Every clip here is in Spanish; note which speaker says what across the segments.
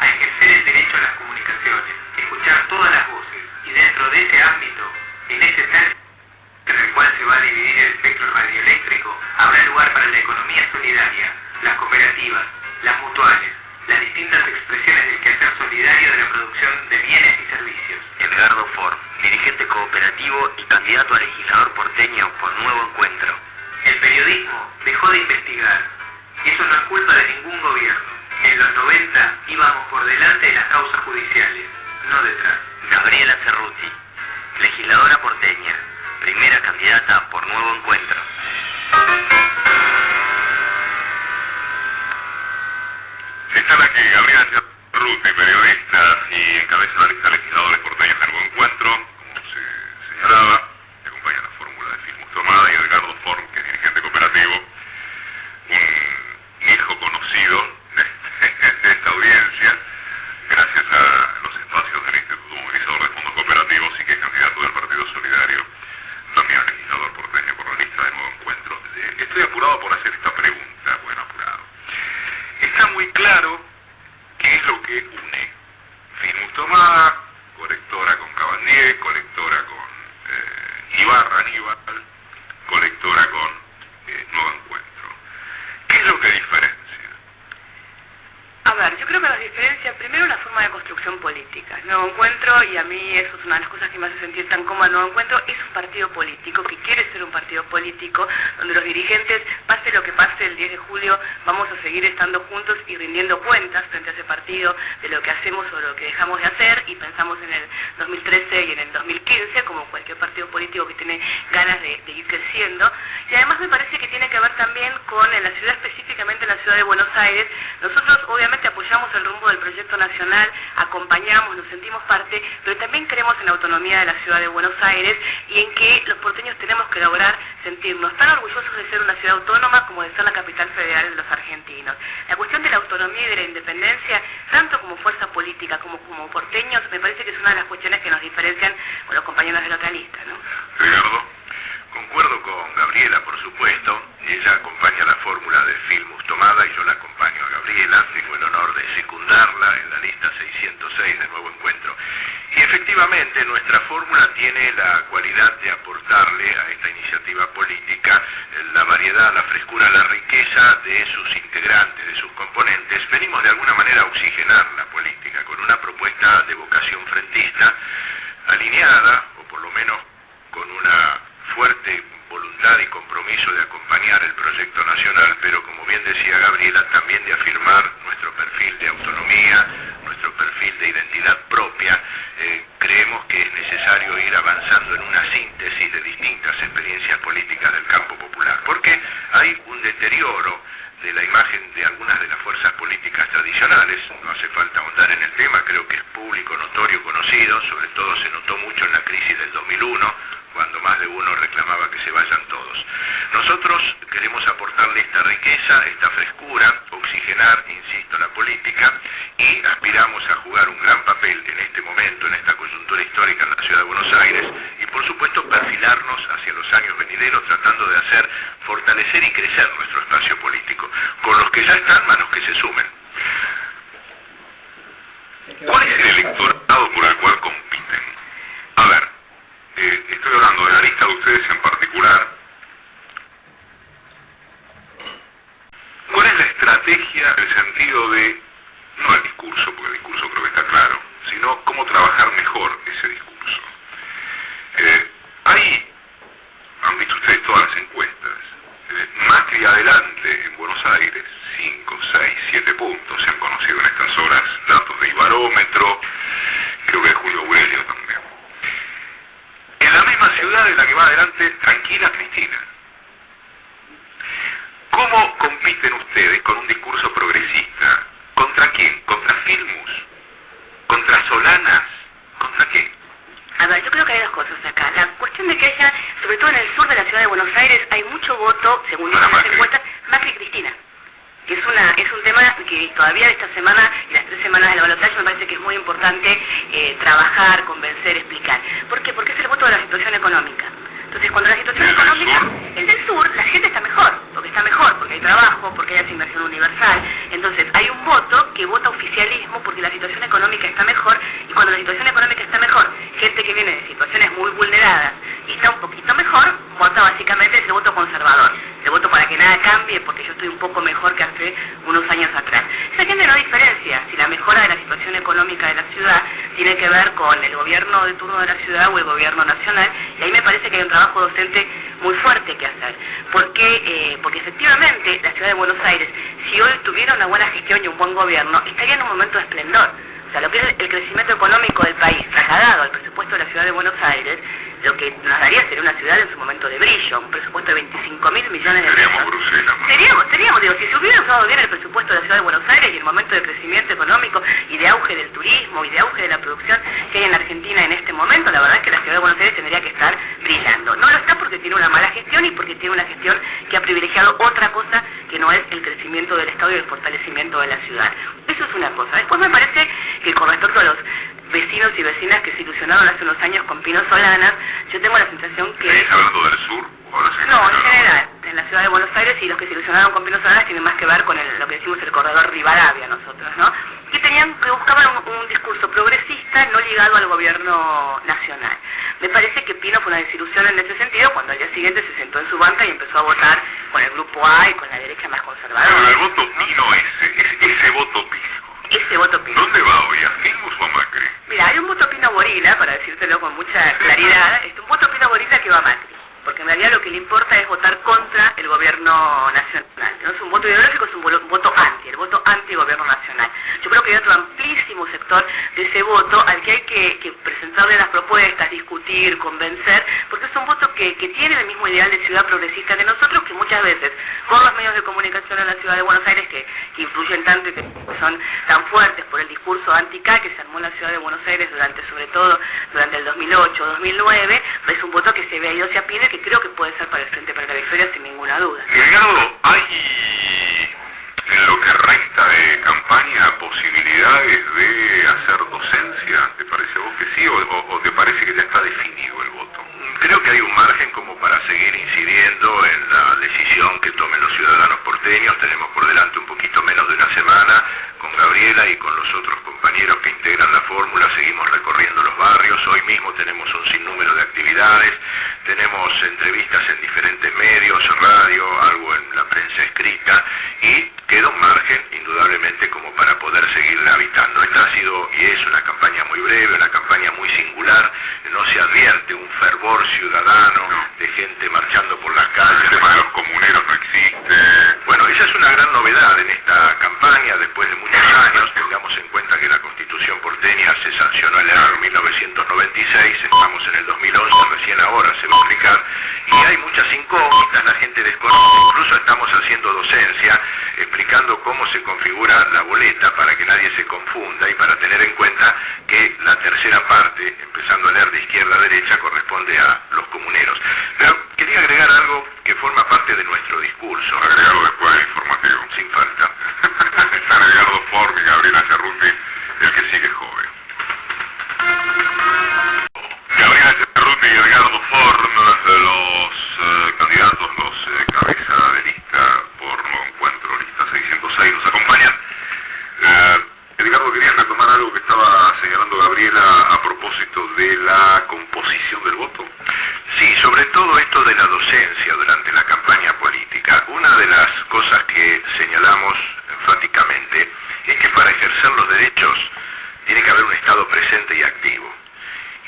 Speaker 1: a ejercer el derecho a las comunicaciones, escuchar todas las voces, y dentro de ese ámbito, en ese término en el cual se va a dividir el espectro radioeléctrico, habrá lugar para la economía solidaria, las cooperativas, las mutuales, las distintas expresiones del quehacer solidario de la producción de bienes y servicios.
Speaker 2: Edgardo Form, dirigente cooperativo y candidato a legislador porteño por Nuevo Encuentro.
Speaker 1: El periodismo dejó de investigar, y eso no es culpa de ningún gobierno. En los 90 íbamos por delante de las causas judiciales, no detrás.
Speaker 2: Gabriela Cerruti, legisladora porteña, primera candidata por Nuevo Encuentro.
Speaker 3: Están aquí Gabriela Cerruti, periodista y encabeza la lista de legisladores porteños de Nuevo Encuentro. Como se señalaba, le acompaña la fórmula de Filmus Tomada y Edgardo Form, que es dirigente cooperativo, un hijo conocido de esta audiencia, gracias a los espacios del Instituto Movilizador de Fondos Cooperativos y que es candidato del Partido Solidario, también legislador porteño por la lista de Nuevo Encuentro. Estoy apurado por hacer esta pregunta, bueno, apurado. Está muy claro qué es lo que une Filmus Tomada, colectora con Cabandier, colectora con Ibarra Aníbal, colectora con Nuevo Encuentro. ¿Qué es lo que diferencia?
Speaker 4: A ver, yo creo que nos diferencia primero la forma de construcción política. Nuevo Encuentro, y a mí eso es una de las cosas que me hace sentir tan cómoda, Nuevo Encuentro es un partido político que quiere ser un partido político donde los dirigentes, pase lo que pase el 10 de julio, vamos a seguir estando juntos y rindiendo cuentas frente a ese partido de lo que hacemos o lo que dejamos de hacer, y pensamos en el 2013 y en el 2015 como cualquier partido político que tiene ganas de ir creciendo. Y además me parece que tiene que ver también con en la ciudad, específicamente en la ciudad de Buenos Aires. Nosotros obviamente apoyamos el rumbo del proyecto nacional, acompañamos, nos sentimos parte, pero también creemos en la autonomía de la ciudad de Buenos Aires y en que los porteños tenemos que lograr sentirnos tan orgullosos de ser una ciudad autónoma como de ser la capital federal de los argentinos. La cuestión de la autonomía y de la independencia, tanto como fuerza política como porteños, me parece que es una de las cuestiones que nos diferencian con los compañeros de localistas, ¿no?
Speaker 3: Ricardo.
Speaker 5: Concuerdo con Gabriela, por supuesto. Ella acompaña la fórmula de Filmus Tomada y yo la acompaño a Gabriela. Tengo el honor de secundarla en la lista 606 de Nuevo Encuentro. Y efectivamente nuestra fórmula tiene la cualidad de aportarle a esta iniciativa política la variedad, la frescura, la riqueza de sus integrantes, de sus componentes. Venimos de alguna manera a oxigenar la política con una propuesta de vocación frentista alineada, o por lo menos con una fuerte voluntad y compromiso de acompañar el proyecto nacional, pero como bien decía Gabriela, también de afirmar nuestro perfil de autonomía, nuestro perfil de identidad propia. Creemos que es necesario ir avanzando en una síntesis de distintas experiencias políticas del campo popular, porque hay un deterioro de la imagen de algunas de las fuerzas políticas tradicionales. No hace falta ahondar en el tema, creo que es público, notorio, conocido, sobre todo se notó mucho en la crisis del 2001, cuando más de uno reclamaba que se vayan todos. Nosotros queremos aportarle esta riqueza, esta frescura, oxigenar, insisto, la política, y aspiramos a jugar un gran papel en este momento, en esta coyuntura histórica en la ciudad de Buenos Aires, y por supuesto perfilarnos hacia los años venideros, tratando de hacer fortalecer y crecer nuestro espacio político, con los que ya están, más los que se sumen.
Speaker 3: ¿Cuál es el electorado por el cual compiten? A ver, estoy hablando de la lista de ustedes en particular. ¿Cuál es la estrategia en el sentido de, no el discurso, porque el discurso creo que está claro, sino cómo trabajar mejor ese discurso? Han visto ustedes todas las encuestas. Macri adelante en Buenos Aires, 5, 6, 7 puntos, se han conocido en estas horas datos de Ibarómetro, creo que de Julio Aurelio también. En la misma ciudad en la que va adelante tranquila Cristina. ¿Cómo compiten ustedes con un discurso progresista? ¿Contra quién? ¿Contra Filmus? ¿Contra Solanas? ¿Contra qué?
Speaker 4: A ver, yo creo que hay dos cosas acá. La cuestión de que haya, sobre todo en el sur de la ciudad de Buenos Aires, hay mucho voto, según dicen las encuestas, Macri-Cristina. Que es un tema que todavía esta semana y las 3 semanas del balotaje me parece que es muy importante trabajar, convencer, explicar. ¿Por qué? Porque es el voto de la situación económica. Entonces, cuando la situación económica, el del sur, la gente está mejor, porque hay trabajo, porque hay asignación universal. Entonces, hay un un voto que vota oficialismo porque la situación económica está mejor, y cuando la situación económica está mejor, gente que viene de situaciones muy vulneradas y está un poquito mejor, vota básicamente ese voto conservador, ese voto para que nada cambie porque yo estoy un poco mejor que hace unos años atrás. Esa gente no diferencia si la mejora de la situación económica de la ciudad tiene que ver con el gobierno de turno de la ciudad o el gobierno nacional, y ahí me parece que hay un trabajo docente muy fuerte que hacer, porque efectivamente la ciudad de Buenos Aires, si hoy tuviera una buena gestión y un buen gobierno, estaría en un momento de esplendor. O sea, lo que es el crecimiento económico del país trasladado al presupuesto de la ciudad de Buenos Aires, lo que nos daría sería una ciudad en su momento de brillo, un presupuesto de 25.000 millones de pesos.
Speaker 3: Seríamos Bruselas, ¿no?
Speaker 4: Seríamos, digo, si se hubiera usado bien el presupuesto de la ciudad de Buenos Aires y el momento de crecimiento económico y de auge del turismo y de auge de la producción que hay en Argentina en este momento, la verdad es que la ciudad de Buenos Aires tendría que estar brillando. No lo está porque tiene una mala gestión y porque tiene una gestión que ha privilegiado otra cosa que no es el crecimiento del Estado y el fortalecimiento de la ciudad. Eso es una cosa. Después me parece que con respecto a los vecinos y vecinas que se ilusionaron hace unos años con Pino Solanas, yo tengo la sensación que...
Speaker 3: ¿Estás hablando del sur o ahora se
Speaker 4: No, en general, en la ciudad de Buenos Aires, y los que se ilusionaron con Pino Solanas tienen más que ver con lo que decimos el corredor Rivadavia nosotros, ¿no? Que buscaban un discurso progresista no ligado al gobierno nacional. Me parece que Pino fue una desilusión en ese sentido cuando al día siguiente se sentó en su banca y empezó a votar con el grupo A y con la derecha más conservadora.
Speaker 3: Pero el voto Pino ese voto Pino.
Speaker 4: Ese voto Pino.
Speaker 3: ¿Dónde va hoy? ¿A Filmus o a Macri?
Speaker 4: Mira, hay un voto Pino Gorila, para decírtelo con mucha claridad, es un voto Pino Gorila que va a Macri, porque en realidad lo que le importa es votar contra el gobierno nacional. No es un voto ideológico, es un voto anti, el voto anti-gobierno nacional. Yo creo que hay otro amplísimo sector de ese voto al que hay que presentarle las propuestas, discutir, convencer, porque es un voto que tiene el mismo ideal de ciudad progresista que nosotros, que muchas veces, con los medios de comunicación en la ciudad de Buenos Aires, que influyen tanto y que son tan fuertes por el discurso anti-K que se armó en la ciudad de Buenos Aires sobre todo durante el 2008-2009, es un voto que se ve ido hacia Pino y que creo que puede ser para el Frente para la Periferia sin ninguna duda.
Speaker 3: Delgado, ¿hay en lo que resta de campaña posibilidades de hacer docencia? ¿Te parece a vos que sí o te parece que ya está definido el voto?
Speaker 5: Creo que hay un margen como para seguir incidiendo en la decisión que tomen los ciudadanos porteños. Tenemos por delante un poquito menos de una semana con Gabriela y con los otros compañeros que integran la fórmula. Seguimos recorriendo los barrios. Hoy mismo tenemos un sinnúmero de actividades. Tenemos entrevistas en diferentes medios, radio, algo en la prensa escrita, y queda un margen indudablemente como para poder seguir habitando. Esta ha sido y es una campaña muy breve, una campaña muy singular. No se advierte un fervor ciudadano de gente marchando por las calles.
Speaker 3: El tema de los comuneros no existe.
Speaker 5: Bueno, esa es una gran novedad en esta campaña después de muchos años. Tengamos en cuenta que la Constitución porteña se sancionó en el año 1996, estamos en el 2011, recién ahora se va a aplicar, y hay muchas incógnitas, la gente desconoce. Incluso estamos haciendo docencia explicando cómo se configura la boleta para que nadie se confunda y para tener en cuenta que la tercera parte, empezando a leer de izquierda a derecha, corresponde a los comuneros. Pero quería agregar algo que forma parte de nuestro discurso.
Speaker 3: Agregarlo después del informativo.
Speaker 5: Sin falta.
Speaker 3: Están Edgardo Ford y Gabriela Cerruti, el que sigue joven. Gabriela Cerruti y Edgardo Ford, los candidatos, los cabeza de lista por Nuevo Encuentro, lista 606, nos acompañan. Edgardo, quería retomar algo que estaba señalando Gabriela a propósito de la composición del voto.
Speaker 5: Sí, sobre todo esto de la docencia durante la campaña política. Una de las cosas que señalamos enfáticamente es que para ejercer los derechos tiene que haber un Estado presente y activo.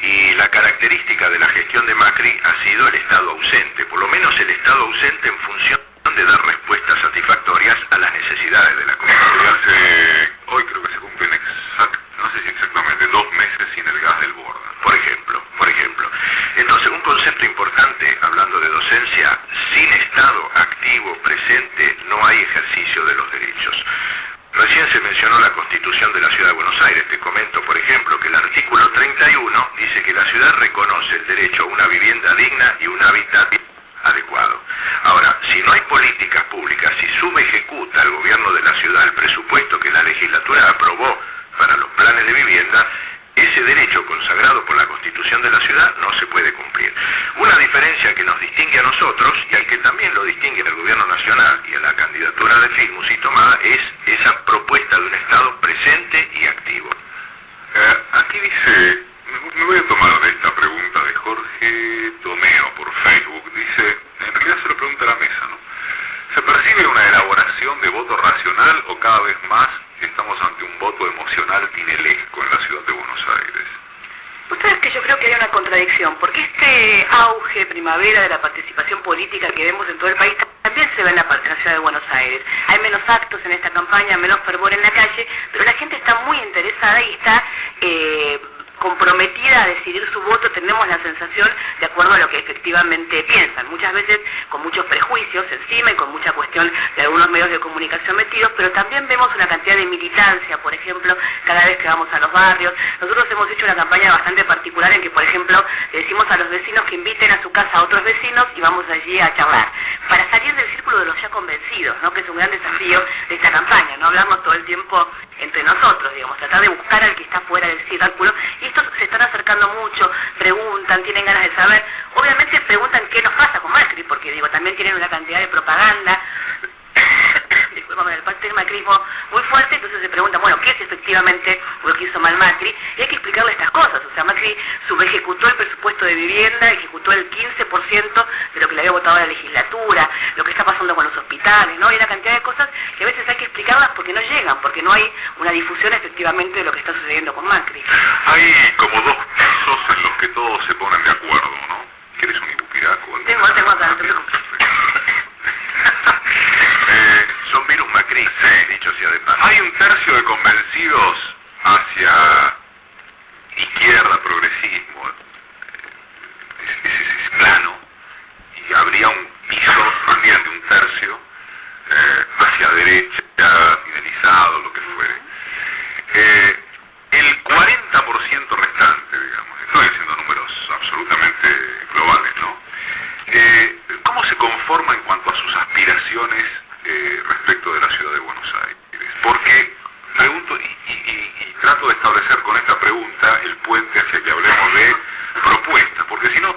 Speaker 5: Y la característica de la gestión de Macri ha sido el Estado ausente, por lo menos el Estado ausente en función de dar respuestas satisfactorias a las necesidades de la comunidad.
Speaker 3: Hoy creo que se cumplen no sé si exactamente 2 meses sin el gas del Borda.
Speaker 5: Por ejemplo. Entonces, un concepto importante, hablando de docencia, sin Estado activo, presente, no hay ejercicio de los derechos. Recién se mencionó la Constitución de la Ciudad de Buenos Aires. Te comento, por ejemplo, que el artículo 31 dice que la ciudad reconoce el derecho a una vivienda digna y un hábitat adecuado. Ahora, si no hay políticas públicas, si subejecuta el gobierno de la ciudad el presupuesto que la legislatura aprobó para los planes de vivienda, ese derecho consagrado por la Constitución de la ciudad no se puede cumplir. Una diferencia que nos distingue a nosotros y al que también lo distingue al gobierno nacional y a la candidatura de Filmus y Tomada es esa propuesta de un Estado presente y activo.
Speaker 3: Aquí dice, me voy a tomar de esta pregunta de Jorge Tomeo por Facebook. Dice, en realidad se lo pregunta a la mesa, ¿no? ¿Se percibe una elaboración de voto racional o cada vez más estamos ante un voto emocional tinelesco en la ciudad de Buenos Aires?
Speaker 4: Ustedes que yo creo que hay una contradicción, porque este auge primavera de la participación política que vemos en todo el país también se ve en la ciudad de Buenos Aires. Hay menos actos en esta campaña, menos fervor en la calle, pero la gente está muy interesada y está comprometida a decidir su voto, tenemos la sensación, de acuerdo a lo que efectivamente piensan, muchas veces con muchos prejuicios encima y con mucha cuestión de algunos medios de comunicación metidos, pero también vemos una cantidad de militancia, por ejemplo, cada vez que vamos a los barrios. Nosotros hemos hecho una campaña bastante particular en que, por ejemplo, le decimos a los vecinos que inviten a su casa a otros vecinos y vamos allí a charlar, para salir del círculo de los ya convencidos, ¿no? Que es un gran desafío de esta campaña, no hablarnos todo el tiempo entre nosotros, digamos, tratar de buscar al que está fuera del círculo, y estos se están acercando mucho, preguntan, tienen ganas de saber, obviamente preguntan qué nos pasa con Macri, porque digo, también tienen una cantidad de propaganda, disculpame, del parte del macrismo muy fuerte, entonces se preguntan, bueno, ¿qué es efectivamente lo que hizo mal Macri? Y hay que explicarle estas cosas, o sea, Macri subejecutó el presupuesto de vivienda, ejecutó el 15% de lo que le había votado la legislatura, lo que está pasando con los hospitales, ¿no? Hay una cantidad de cosas que a veces hay que explicarlas porque no llegan, porque no hay una difusión efectivamente de lo que está sucediendo con Macri.
Speaker 3: Hay como dos casos en los que todos se ponen de acuerdo, ¿no? ¿Quieres un ibupiraco?
Speaker 4: Tengo acá, no te preocupes.
Speaker 5: Son virus macristas, dicho sea de paso.
Speaker 3: Hay un tercio de convencidos hacia izquierda, progresismo, ese plano, y habría un piso también de un tercio hacia derecha, fidelizado, lo que fuere. El 40% restante, digamos, estoy haciendo números absolutamente globales, ¿no? ¿Cómo se conforma en cuanto a sus aspiraciones respecto de la ciudad de Buenos Aires? Porque pregunto y trato de establecer con esta pregunta el puente hacia que hablemos de propuestas, porque si no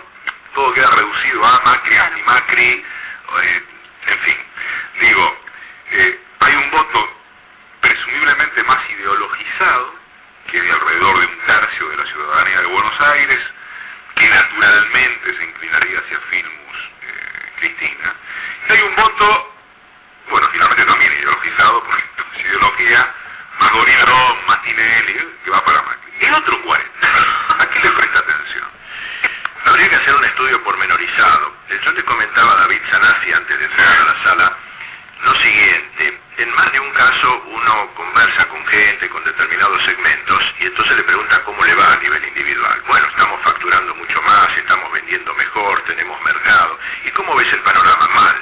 Speaker 3: todo queda reducido a Macri, anti-Macri, en fin. Digo, hay un voto presumiblemente más ideologizado, que de alrededor de un tercio de la ciudadanía de Buenos Aires, que naturalmente se inclinaría hacia Filmus, Cristina. Y hay un voto, bueno, finalmente también ideologizado, porque es ideología más Gorilón, más Tinelli, que va para Macri. El otro 40, ¿a qué le presta atención?
Speaker 5: Habría que hacer un estudio pormenorizado. Yo le comentaba a David Sanasi antes de entrar a la sala lo siguiente: en más de un caso uno conversa con gente, con determinados segmentos, y entonces le pregunta cómo le va a nivel individual. Bueno, estamos facturando mucho más, estamos vendiendo mejor, tenemos mercado. ¿Y cómo ves el panorama? Mal,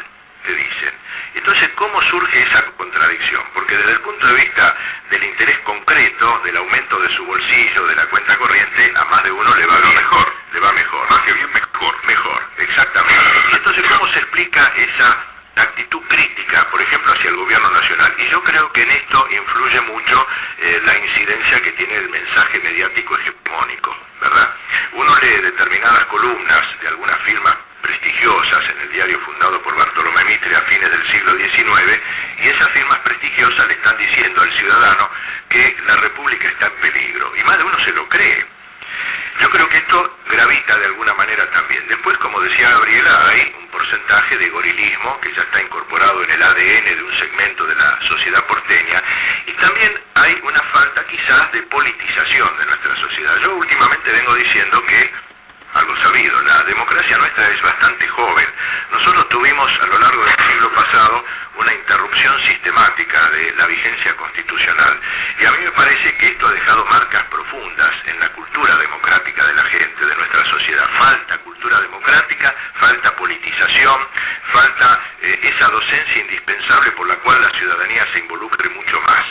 Speaker 5: te dicen. Entonces, ¿cómo surge esa contradicción? Porque desde el punto de vista del interés concreto, del aumento de su bolsillo, de la cuenta corriente, a más de uno le va bien.
Speaker 3: Mejor.
Speaker 5: Le va mejor.
Speaker 3: Más que bien, mejor.
Speaker 5: Mejor, exactamente. Y entonces, ¿cómo se explica esa actitud crítica, por ejemplo, hacia el gobierno nacional? Y yo creo que en esto influye mucho la incidencia que tiene el mensaje mediático hegemónico, ¿verdad? Uno lee determinadas columnas de algunas firmas prestigiosas en el diario fundado por Bartolomé Mitre a fines del siglo XIX, y esas firmas prestigiosas le están diciendo al ciudadano que la República está en peligro, y más de uno se lo cree. Yo creo que esto gravita de alguna manera también. Después, como decía Gabriela, hay un porcentaje de gorilismo que ya está incorporado en el ADN de un segmento de la sociedad porteña, y también hay una falta quizás de politización de nuestra sociedad. Yo últimamente vengo diciendo que, algo sabido, la democracia nuestra es bastante joven. Nosotros tuvimos a lo largo del siglo pasado una interrupción sistemática de la vigencia constitucional, y a mí me parece que esto ha dejado marcas profundas en la cultura democrática de la gente, de nuestra sociedad. Falta cultura democrática, falta politización, falta esa docencia indispensable por la cual la ciudadanía se involucre mucho más.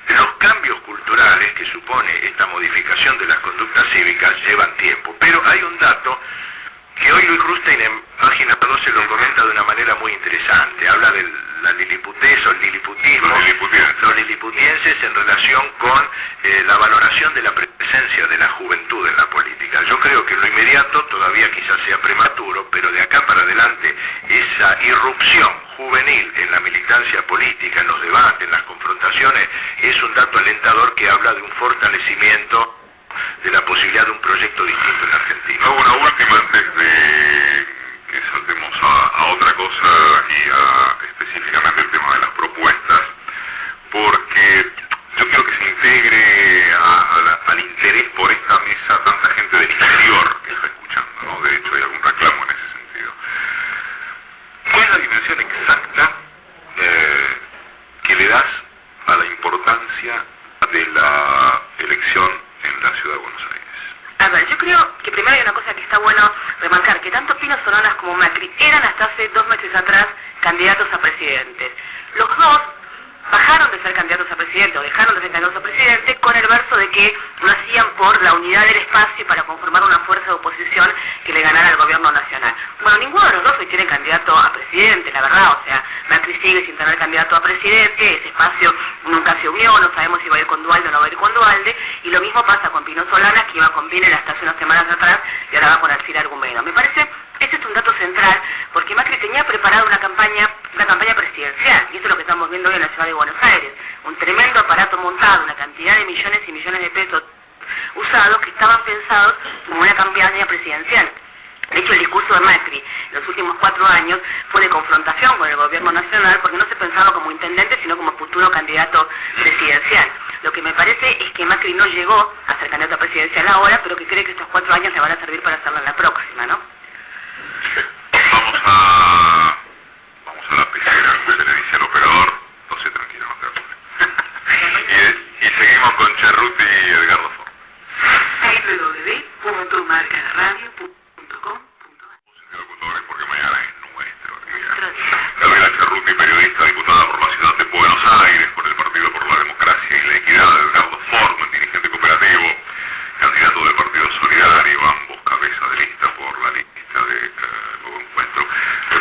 Speaker 5: Los cambios culturales que supone esta modificación de las conductas cívicas llevan tiempo, pero hay un dato que hoy Luis Rustein en página 12 lo comenta de una manera muy interesante. Habla de la liliputez o el liliputismo, los liliputienses veces en relación con la valoración de la presencia de la juventud en la política. Yo creo que en lo inmediato todavía quizás sea prematuro, pero de acá para adelante esa irrupción juvenil en la militancia política, en los debates, en las confrontaciones, es un dato alentador que habla de un fortalecimiento de la posibilidad de un proyecto distinto en la Argentina.
Speaker 3: Hago una última antes de que saltemos a otra cosa y a específicamente el tema de las propuestas, porque yo quiero que se integre al interés por esta mesa tanta gente del interior que está escuchando, ¿no? De hecho hay algún reclamo en ese sentido. ¿Cuál es la dimensión exacta que le das a la importancia de la elección en la Ciudad de Buenos Aires?
Speaker 4: A ver, yo creo que primero hay una cosa que está bueno remarcar, que tanto Pino Solanas como Macri eran hasta hace 2 meses atrás candidatos a presidentes. Los dos bajaron de ser candidatos a presidente o dejaron de ser candidatos a presidente con el verso de que lo hacían por la unidad del espacio para conformar una fuerza de oposición que le ganara al gobierno nacional. Bueno, ninguno de los dos hoy tiene candidato a presidente, la verdad, o sea, Macri sigue sin tener candidato a presidente, ese espacio nunca se unió, no sabemos si va a ir con Dualde o no va a ir con Dualde, y lo mismo pasa con Pino Solanas, que iba con Pinel hasta hace unas semanas atrás y ahora va con Alcira Argumedo. Me parece, ese es un dato central, porque Macri tenía preparada una campaña presidencial, y eso es lo que estamos viendo hoy en la ciudad de Buenos Aires, un tremendo aparato montado, una cantidad de millones y millones de pesos usados que estaban pensados como una campaña presidencial. De hecho, el discurso de Macri en los últimos 4 años fue de confrontación con el gobierno nacional porque no se pensaba como intendente, sino como futuro candidato presidencial. Lo que me parece es que Macri no llegó a ser candidato presidencial ahora, pero que cree que estos 4 años le van a servir para hacerlo en la próxima, ¿no?
Speaker 3: Vamos a la pecera, le dice al operador, no sé, tranquilo, no te apures. y seguimos con Cerruti y Edgardo Ford.
Speaker 4: www.marcaradio.com.
Speaker 3: Señor Cultores, porque mañana es nuestro día. Gabriela Cerruti, periodista, diputada por la ciudad de Buenos Aires, por el Partido por la Democracia y la Equidad, Edgardo Ford, dirigente cooperativo, candidato del Partido Solidario, ambos cabeza de lista por la lista de Nuevo Encuentro.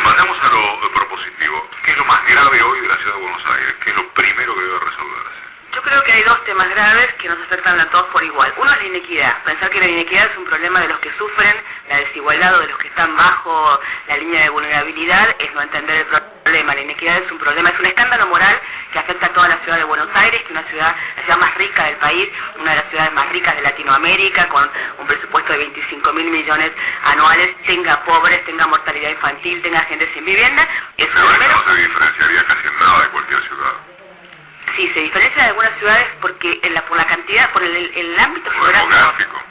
Speaker 3: Mandamos a lo propositivo. ¿Qué es lo más grave hoy de la ciudad de Buenos Aires? ¿Qué es lo primero que debe resolverse?
Speaker 4: Yo creo que hay 2 temas graves que nos afectan a todos por igual. Uno es la inequidad. Pensar que la inequidad es un problema de los que sufren, la desigualdad o de los que están bajo la línea de vulnerabilidad es no entender el problema. La inequidad es un problema, es un escándalo moral que afecta a toda la ciudad de Buenos Aires, que es la ciudad más rica del país, una de las ciudades más ricas de Latinoamérica, con un presupuesto de 25.000 millones anuales, tenga pobres, tenga mortalidad infantil, tenga gente sin vivienda. Es un primero.
Speaker 3: No se diferenciaría casi en nada de cualquier ciudad.
Speaker 4: Sí, se diferencia de algunas ciudades porque por la cantidad, por el ámbito geográfico.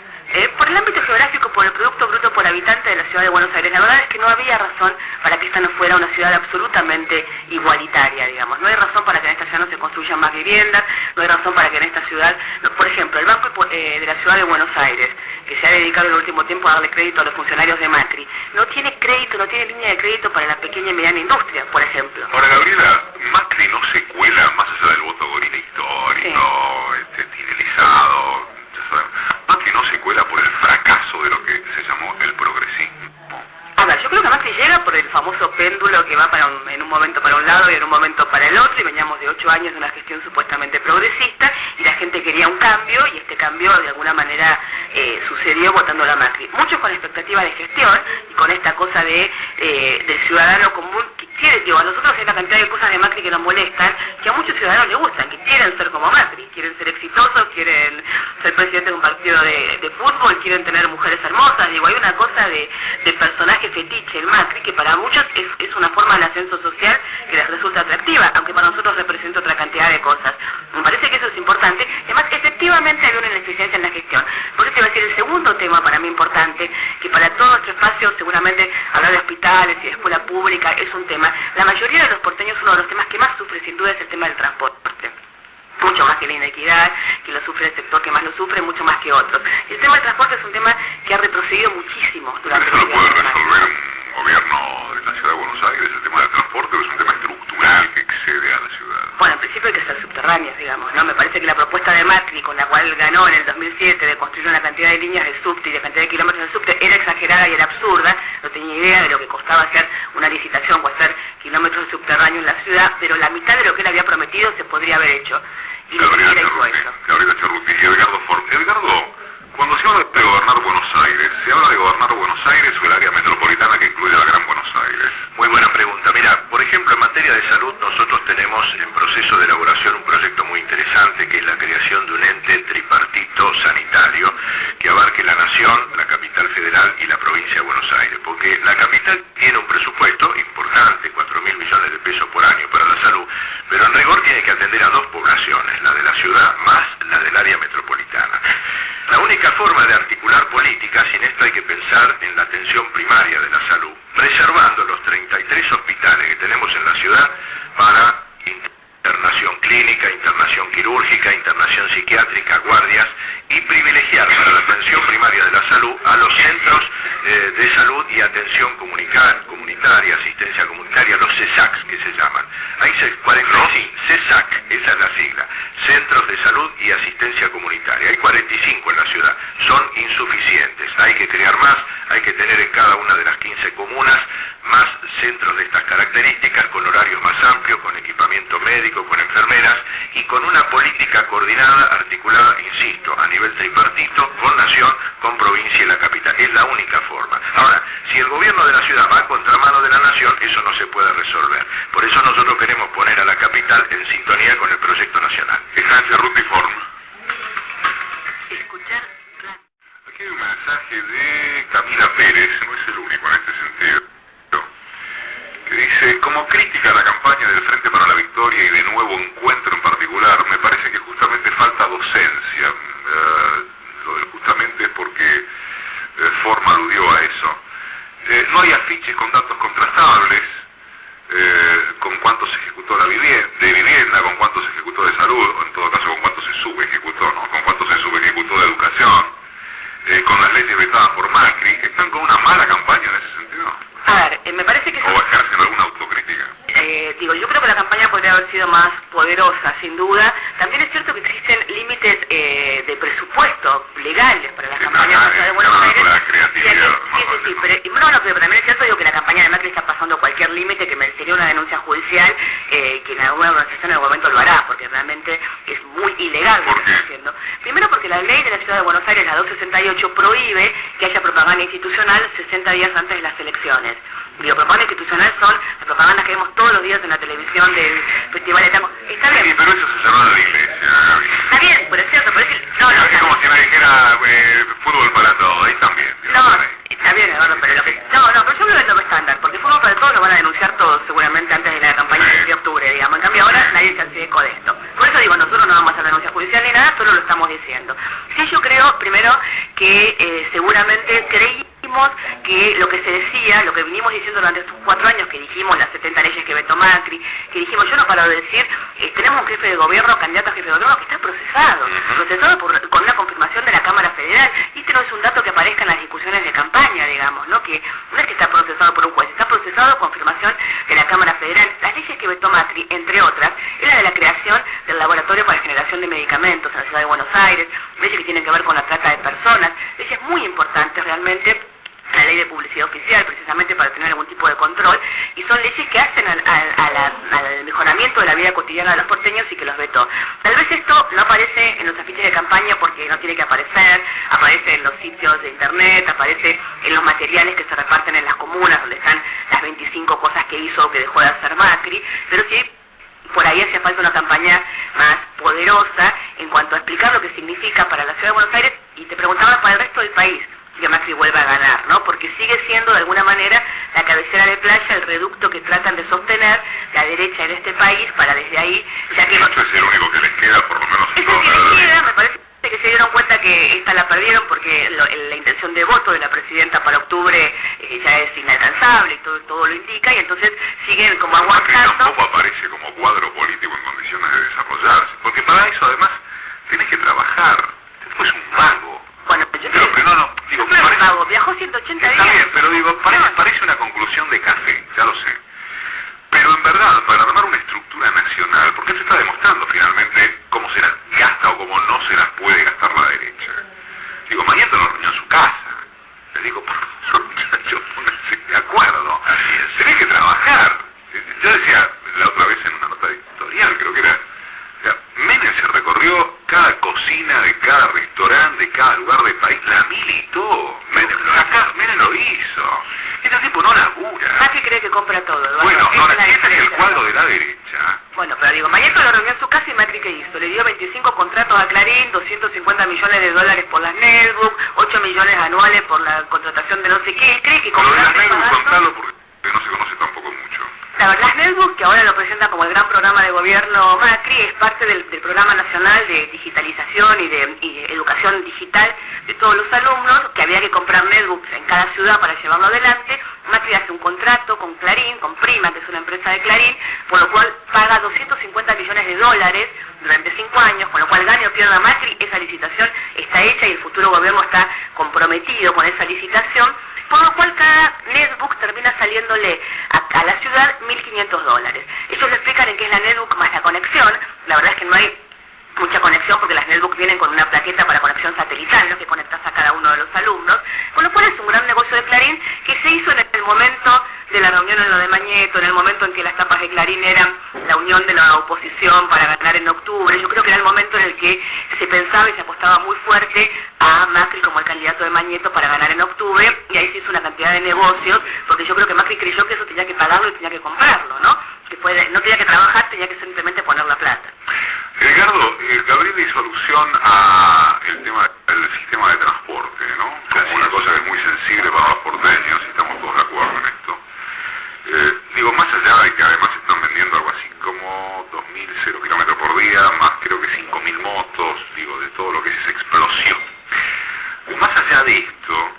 Speaker 4: Por el ámbito geográfico, por el Producto Bruto por habitante de la ciudad de Buenos Aires. La verdad es que no había razón para que esta no fuera una ciudad absolutamente igualitaria, digamos. No hay razón para que en esta ciudad no se construyan más viviendas, no hay razón para que en esta ciudad, por ejemplo, el Banco de la Ciudad de Buenos Aires, que se ha dedicado en el último tiempo a darle crédito a los funcionarios de Macri, no tiene crédito, no tiene línea de crédito para la pequeña y mediana industria, por ejemplo.
Speaker 3: Ahora, Gabriela, Macri no se cuela más allá del voto gorila histórico, sí. Tinelizado, ya saben. Macri no se cuela por el fracaso de lo que se llamó el progresismo.
Speaker 4: A ver, yo creo que Macri llega por el famoso péndulo que va en un momento para un lado y en un momento para el otro, y veníamos de 8 años de una gestión supuestamente progresista, y la gente quería un cambio, y este cambio de alguna manera sucedió votando a Macri. Muchos con expectativa de gestión, y con esta cosa del ciudadano común, que quiere, a nosotros hay una cantidad de cosas de Macri que nos molestan, que a muchos ciudadanos les gustan, que quieren ser como Macri, quieren ser exitosos, quieren ser presidente de un partido de fútbol, quieren tener mujeres hermosas, digo, hay una cosa de personaje fetiche el Macri, que para muchos es una forma de ascenso social que les resulta atractiva, aunque para nosotros representa otra cantidad de cosas. Me parece que eso es importante. Además, efectivamente hay una ineficiencia en la gestión. Por eso te voy a decir el segundo tema para mí importante, que para todo nuestro espacio, seguramente hablar de hospitales y de escuela pública es un tema. La mayoría de los porteños, uno de los temas que más sufre sin duda es el tema del transporte. Mucho más que la inequidad, que lo sufre el sector que más lo sufre, mucho más que otros. Y el tema del transporte es un tema que ha retrocedido muchísimo durante
Speaker 3: los últimos años. ¿Eso lo puede resolver un gobierno de la ciudad de Buenos Aires, el tema del transporte, o es un tema estructural que excede a la ciudad?
Speaker 4: Bueno, en principio hay que ser subterráneos, digamos, ¿no? Me parece que la propuesta de Macri, con la cual ganó en el 2007, de construir una cantidad de líneas de subte y de cantidad de kilómetros de subte, era exagerada y era absurda. No tenía idea de lo que costaba hacer una licitación o hacer kilómetros subterráneos en la ciudad, pero la mitad de lo que él había prometido se podría haber hecho. y le
Speaker 3: Gabriela
Speaker 4: tuviera
Speaker 3: Cerruti,
Speaker 4: impuesto.
Speaker 3: Gabriela Cerruti y Edgardo Ford. Edgardo, cuando se habla de gobernar Buenos Aires, ¿se habla de gobernar Buenos Aires o el área metropolitana que incluye la Gran Buenos Aires?
Speaker 5: Muy buena pregunta. Mira, por ejemplo, en materia de salud, nosotros tenemos en proceso de elaboración un proyecto muy interesante que es la creación de un ente tripartito sanitario que abarque la nación, la capital federal y la provincia de Buenos Aires, porque la capital tiene un presupuesto importante, 4.000 millones de pesos por año para la salud, pero en rigor tiene que atender a dos poblaciones, la de la ciudad más la del área metropolitana. La única forma de articular políticas, y en esto hay que pensar en la atención primaria de la salud, preservando los 33 hospitales que tenemos en la ciudad para internación clínica, internación quirúrgica, internación psiquiátrica, guardias, y privilegiar para la atención primaria de la salud a los centros de salud y atención comunitaria, asistencia comunitaria, los CESAC que se llaman. Hay 45, CESAC, esa es la sigla, Centros de Salud y Asistencia Comunitaria. Hay 45 en la ciudad, son insuficientes, hay que crear más, hay que tener en cada una de las 15 comunas más centros de estas características, con horarios más amplios, con equipamiento médico, con enfermeras y con una política coordinada, articulada, insisto, a nivel tripartito, con nación, con provincia y la capital. Es la única forma. Ahora, si el gobierno de la ciudad va a contramano de la nación, eso no se puede resolver. Por eso nosotros queremos poner a la capital en sintonía con el proyecto nacional.
Speaker 3: Está en Cerruti Form.
Speaker 4: Escuchar.
Speaker 3: Aquí hay un mensaje de Camila Pérez, no es el único en este sentido, que dice: como crítica a la campaña del Frente para la Victoria y de Nuevo Encuentro en particular, me parece que justamente falta docencia. Justamente porque Forma aludió a eso. No hay afiches con datos contrastables, con cuánto se ejecutó de vivienda, con cuánto se ejecutó de salud, o en todo caso con cuánto se subejecutó, ¿no? Con cuánto se subejecutó de educación, con las leyes vetadas por Macri. ¿Están con una mala campaña en ese sentido?
Speaker 4: A ver, me parece que...
Speaker 3: ¿O ejercen alguna autocrítica?
Speaker 4: Yo creo que la campaña podría haber sido más poderosa, sin duda. También es cierto que existen límites de presupuesto legales para las campañas de Buenos Aires.
Speaker 3: La creatividad,
Speaker 4: Sí, pero también es cierto que la campaña de Macri está pasando cualquier límite que merecería una denuncia judicial, que en alguna organización en algún momento lo hará, porque realmente es muy ilegal lo que está haciendo. Primero porque la ley de la Ciudad de Buenos Aires, la 268, prohíbe que haya propaganda institucional 60 días antes de las elecciones. Propaganda institucional son las propagandas que vemos todos los días en la televisión del Festival de Tango. Está bien.
Speaker 3: Sí, pero eso se cerró de la iglesia, Gaby.
Speaker 4: Está bien, pero es cierto, pero es que... No,
Speaker 3: es como si me dijera fútbol para todos, ahí también.
Speaker 4: No, está bien, Eduardo, pero lo que... No, pero yo creo que es doble estándar, porque fútbol para todos lo van a denunciar todos seguramente antes de la campaña de octubre, digamos. En cambio ahora nadie se hace eco de esto. Por eso digo, nosotros no vamos a hacer denuncia judicial ni nada, solo lo estamos diciendo. Sí, yo creo, primero, que seguramente creímos que lo que se decía, lo que vinimos diciendo durante estos 4 años, que dijimos las 70 leyes que vetó Macri, que dijimos, yo no paro de decir, tenemos un jefe de gobierno, candidato a jefe de gobierno que está procesado con una confirmación de la Cámara Federal, y este no es un dato que aparezca en las discusiones de campaña, digamos, ¿no? Que no es que está procesado por un juez, está procesado con confirmación de la Cámara Federal. Las leyes que vetó Macri, entre otras, es la de la creación del laboratorio para generación de medicamentos en la Ciudad de Buenos Aires, leyes que tienen que ver con la trata de personas, leyes muy importantes realmente, la ley de publicidad oficial, precisamente para tener algún tipo de control, y son leyes que hacen al mejoramiento de la vida cotidiana de los porteños y que los vetó. Tal vez esto no aparece en los afiches de campaña porque no tiene que aparecer, aparece en los sitios de internet, aparece en los materiales que se reparten en las comunas, donde están las 25 cosas que hizo o que dejó de hacer Macri, pero sí por ahí hacía falta una campaña más poderosa en cuanto a explicar lo que significa para la Ciudad de Buenos Aires, y te preguntaba para el resto del país, que Macri vuelva a ganar, ¿no? Porque sigue siendo de alguna manera la cabecera de playa, el reducto que tratan de sostener la derecha en este país para desde ahí, ya que...
Speaker 3: Este es el único que les queda, por lo menos...
Speaker 4: Ese que les queda, me parece que se dieron cuenta que esta la perdieron porque la intención de voto de la presidenta para octubre ya es inalcanzable y todo lo indica, y entonces siguen como aguantando.
Speaker 3: Tampoco aparece como cuadro político en condiciones de desarrollarse, porque para eso además tenés que trabajar. Después es un mago.
Speaker 4: Bueno, yo
Speaker 3: pero digo,
Speaker 4: no es mago, viajó 180 días.
Speaker 3: Está bien, pero digo, parece una conclusión de café, ya lo sé. Pero en verdad, para armar una estructura nacional, porque se está demostrando finalmente cómo se las gasta o cómo no se las puede gastar la derecha. Digo, Mariano lo reunió en su casa. Le digo, por favor, muchachos, pónganse de acuerdo. Tenés que trabajar. Yo decía la otra vez en una nota editorial, creo que era, Menem se recorrió recorrió cada cocina de cada restaurante, de cada lugar del país, la militó. Menem lo hizo. Este tipo no labura.
Speaker 4: Macri cree que compra todo, Eduardo.
Speaker 3: Bueno, ahora,
Speaker 4: Esa
Speaker 3: este es el cuadro de la derecha.
Speaker 4: Bueno, pero digo, Mañeto lo reunió en su casa y Macri, ¿qué hizo? Le dio 25 contratos a Clarín, 250 millones de dólares por las netbook, 8 millones anuales por la contratación de no sé qué. Él cree que
Speaker 3: Lo de las
Speaker 4: comprando y
Speaker 3: netbook,
Speaker 4: pagando...
Speaker 3: contalo porque no se conoce tampoco mucho.
Speaker 4: Las netbook, que ahora lo presenta como el gran programa de gobierno Macri, es parte del programa nacional de digitalización y de educación digital de todos los alumnos, que había que comprar netbooks en cada ciudad para llevarlo adelante. Macri hace un contrato con Clarín, con Prima, que es una empresa de Clarín, por lo cual paga 250 millones de dólares durante 5 años, con lo cual gane o pierda Macri, esa licitación está hecha y el futuro gobierno está comprometido con esa licitación, por lo cual cada netbook termina saliéndole a la ciudad $1.500. Ellos lo explican en qué es la netbook más la conexión. La verdad es que no hay mucha conexión porque las netbooks vienen con una plaqueta para conexión satelital, ¿no?, que conectas a cada uno de los alumnos, con lo cual es un gran negocio de Clarín que se hizo en el momento de la reunión en lo de Mañeto, en el momento en que las tapas de Clarín eran la unión de la oposición para ganar en octubre. Yo creo que era el momento en el que se pensaba y se apostaba muy fuerte a Macri como el candidato de Mañeto para ganar en octubre, y ahí se hizo una cantidad de negocios, porque yo creo que Macri creyó que eso tenía que pagarlo y tenía que comprarlo, ¿no? Que no tenía que trabajar, tenía que simplemente poner la plata.
Speaker 3: Edgardo, Gabriel hizo alusión a el tema del sistema de transporte, ¿no? Como una cosa que es muy sensible para los porteños, y estamos todos de acuerdo en esto. Digo, más allá de que además están vendiendo algo así como 2.000 kilómetros por día, más creo que 5.000 motos, digo, de todo lo que es esa explosión. Más allá de esto,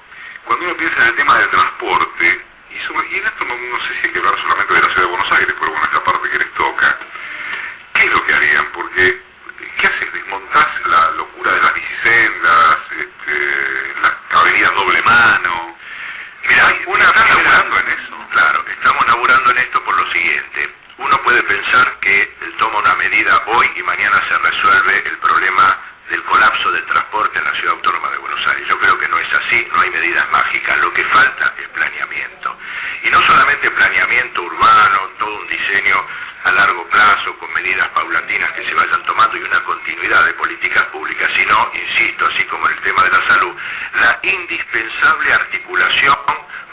Speaker 3: cuando uno piensa en el tema del transporte, y en esto no sé si hay que hablar solamente de la ciudad de Buenos Aires, pero bueno, esta parte que les toca, ¿qué es lo que harían? Porque, ¿qué haces? ¿Desmontás la locura de las bicisendas, las avenidas doble mano?
Speaker 5: Mira,
Speaker 3: ¿Están laburando en eso?
Speaker 5: Claro, estamos laburando en esto por lo siguiente. Uno puede pensar que toma una medida hoy y mañana se resuelve el problema del colapso del transporte en la Ciudad Autónoma de Buenos Aires. Yo creo que no es así, no hay medidas mágicas. Lo que falta es planeamiento. Y no solamente planeamiento urbano, todo un diseño a largo plazo, con medidas paulatinas que se vayan tomando y una continuidad de políticas públicas, sino, insisto, así como en el tema de la salud, la indispensable articulación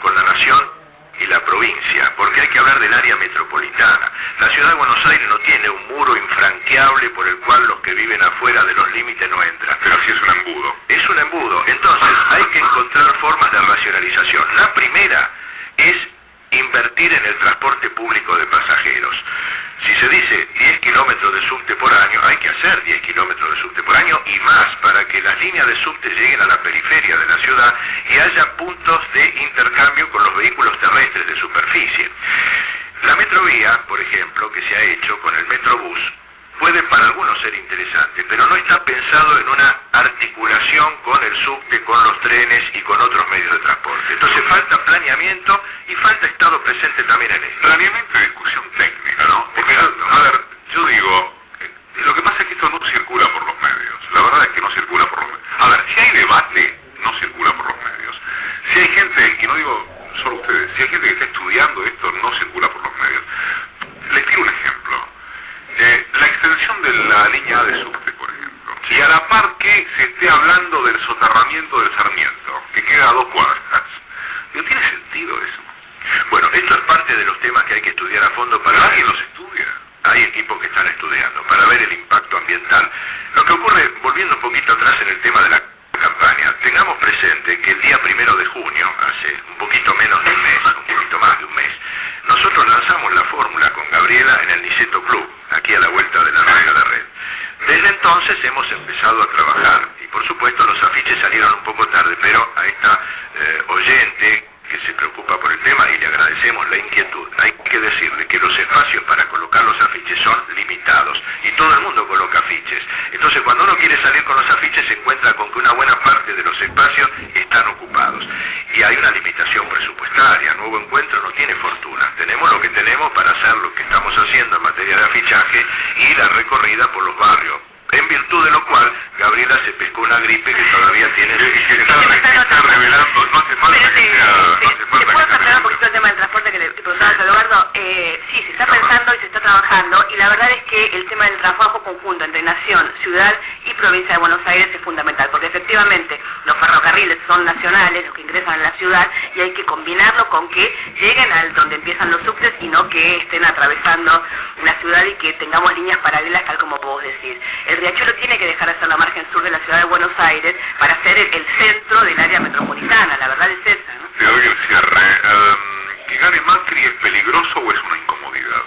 Speaker 5: con la nación y la provincia, porque hay que hablar del área metropolitana. La ciudad de Buenos Aires no tiene un muro infranqueable por el cual los que viven afuera de los límites no entran.
Speaker 3: Pero sí es un embudo.
Speaker 5: Es un embudo. Entonces hay que encontrar formas de racionalización. La primera es invertir en el transporte público de pasajeros. Si se dice 10 kilómetros de subte por año, hay que hacer 10 kilómetros de subte por año y más para que las líneas de subte lleguen a la periferia de la ciudad y haya puntos de intercambio con los vehículos terrestres de superficie. La metrovía, por ejemplo, que se ha hecho con el Metrobús, puede para algunos ser interesante, pero no está pensado en una articulación con el subte, con los trenes y con otros medios de transporte. Entonces falta planeamiento y falta Estado presente también en esto.
Speaker 3: Planeamiento y discusión técnica, ¿no? Porque, a ver, yo digo, lo que pasa es que esto no circula por los medios. La verdad es que no circula por los medios. A ver, si hay debate, no circula por los medios. Si hay gente, y no digo solo ustedes, si hay gente que está estudiando esto, no circula por los medios. Les tiro un ejemplo. La extensión de la línea A de subte, por ejemplo. Sí. Y a la par que se esté hablando del soterramiento del Sarmiento, que queda a 2 cuadras. ¿No tiene sentido eso?
Speaker 5: Bueno, esto es parte de los temas que hay que estudiar a fondo para...
Speaker 3: ¿Pero alguien los estudia?
Speaker 5: Hay equipos que están estudiando para ver el impacto ambiental. Lo que ocurre, volviendo un poquito atrás en el tema de la campaña, tengamos presente que el día 1 de junio, hace un poquito menos de un mes, un poquito más de un mes, nosotros lanzamos la fórmula con Gabriela en el Niceto Club, aquí a la vuelta de la Avenida de Red. Desde entonces hemos empezado a trabajar y por supuesto los afiches salieron un poco tarde, pero a esta oyente que se preocupa por el tema y le agradecemos la inquietud, hay que decirle que los espacios para colocar los afiches son limitados y todo el mundo coloca afiches. Entonces cuando uno quiere salir con los afiches se encuentra con que una buena parte de los espacios están ocupados y hay una limitación presupuestaria. Nuevo Encuentro no tiene fortuna, tenemos lo que tenemos para hacer lo que estamos haciendo en materia de afichaje y la recorrida por los barrios, en virtud producto de lo cual Gabriela se pescó una gripe que todavía tiene...
Speaker 3: Que está revelando, no hace falta que sea...
Speaker 4: ¿Te puedo cambiar un poquito el tema del transporte que le preguntaba a Eduardo? Sí, se está pensando y se está trabajando, y la verdad es que el tema del trabajo conjunto entre nación, ciudad y provincia de Buenos Aires es fundamental, porque efectivamente los ferrocarriles son nacionales, los que ingresan a la ciudad, y hay que combinarlo con que lleguen al donde empiezan los subtes y no que estén atravesando la ciudad y que tengamos líneas paralelas, tal como vos decís. El Riachuelo tiene que dejar de ser la margen sur de la ciudad de Buenos Aires para ser el centro del área metropolitana, la verdad es esa, ¿no?
Speaker 3: Te doy el cierre. ¿Que gane Macri es peligroso o es una incomodidad?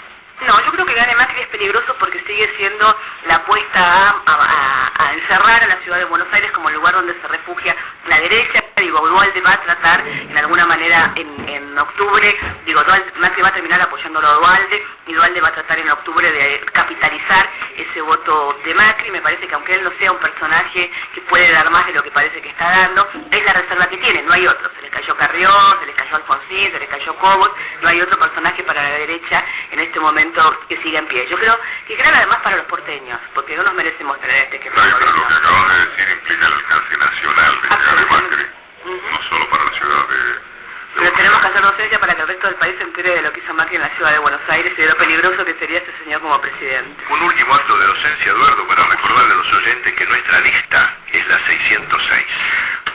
Speaker 4: No, yo creo que gane Macri es peligroso porque sigue siendo la apuesta a encerrar a la ciudad de Buenos Aires como el lugar donde se refugia la derecha. Digo, Dualde va a tratar en alguna manera en octubre, Macri va a terminar apoyándolo a Dualde, y Dualde va a tratar en octubre de capitalizar ese voto de Macri. Me parece que aunque él no sea un personaje que puede dar más de lo que parece que está dando, es la reserva que tiene, no hay otro. Se les cayó Carrió, se les cayó Alfonsín, se les cayó Cobos, no hay otro personaje para la derecha en este momento que siga en pie. Yo creo que gran además para los porteños, porque no nos merecemos tener este que...
Speaker 3: Claro, pero lo que acabas de decir implica el alcance nacional de que gane Macri, no solo para la ciudad de
Speaker 4: pero tenemos que hacer docencia para que el resto del país se entere de lo que hizo Macri en la ciudad de Buenos Aires y de lo peligroso que sería este señor como presidente.
Speaker 5: Un último acto de docencia, Eduardo, para recordarle a los oyentes que nuestra lista es la 606.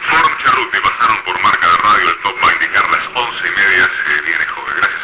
Speaker 3: Form Charruti pasaron por Marca de Radio, el top va a indicar las 11:30, se viene joven. Gracias.